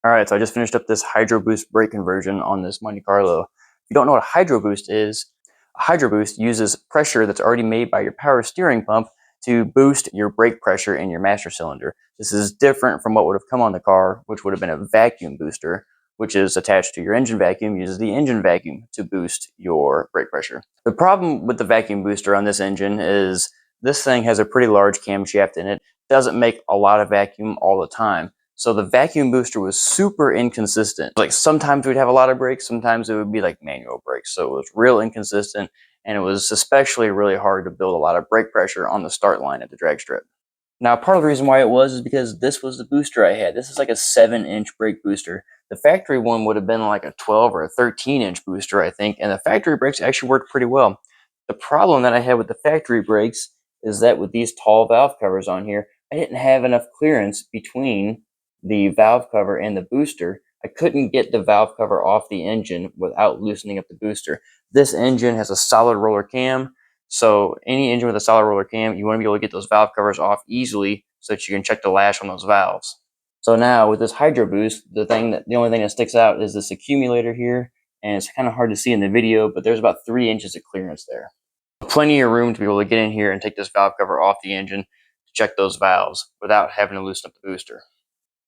All right, so I just finished up this Hydroboost brake conversion on this Monte Carlo. If you don't know what a Hydroboost is, a Hydroboost uses pressure that's already made by your power steering pump to boost your brake pressure in your master cylinder. This is different from what would have come on the car, which would have been a vacuum booster, which is attached to your engine vacuum, uses the engine vacuum to boost your brake pressure. The problem with the vacuum booster on this engine is this thing has a pretty large camshaft in it. It doesn't make a lot of vacuum all the time. So the vacuum booster was super inconsistent. Like sometimes we'd have a lot of brakes, sometimes it would be like manual brakes. So it was real inconsistent, and it was especially really hard to build a lot of brake pressure on the start line at the drag strip. Now, part of the reason why it was is because this was the booster I had. This is like a 7-inch brake booster. The factory one would have been like a 12 or a 13-inch booster, I think, and the factory brakes actually worked pretty well. The problem that I had with the factory brakes is that with these tall valve covers on here, I didn't have enough clearance between the valve cover and the booster. I couldn't get the valve cover off the engine without loosening up the booster. This engine has a solid roller cam, so any engine with a solid roller cam, you want to be able to get those valve covers off easily so that you can check the lash on those valves. So now with this Hydroboost, the only thing that sticks out is this accumulator here, and it's kind of hard to see in the video, but there's about 3 inches of clearance there. Plenty of room to be able to get in here and take this valve cover off the engine to check those valves without having to loosen up the booster.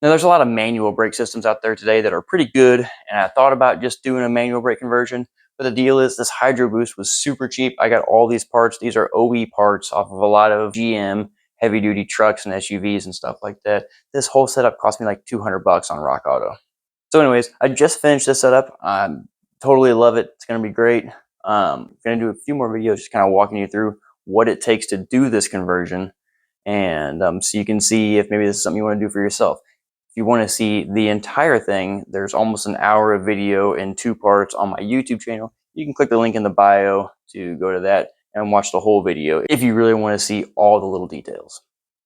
Now, there's a lot of manual brake systems out there today that are pretty good, and I thought about just doing a manual brake conversion, but the deal is this Hydroboost was super cheap. I got all these parts. These are OE parts off of a lot of GM heavy-duty trucks and SUVs and stuff like that. This whole setup cost me like 200 bucks on Rock Auto. So anyways, I just finished this setup. I totally love it. It's going to be great. I'm going to do a few more videos just kind of walking you through what it takes to do this conversion, and so you can see if maybe this is something you want to do for yourself. If you want to see the entire thing, there's almost an hour of video in 2 parts on my YouTube channel. You can click the link in the bio to go to that and watch the whole video if you really want to see all the little details.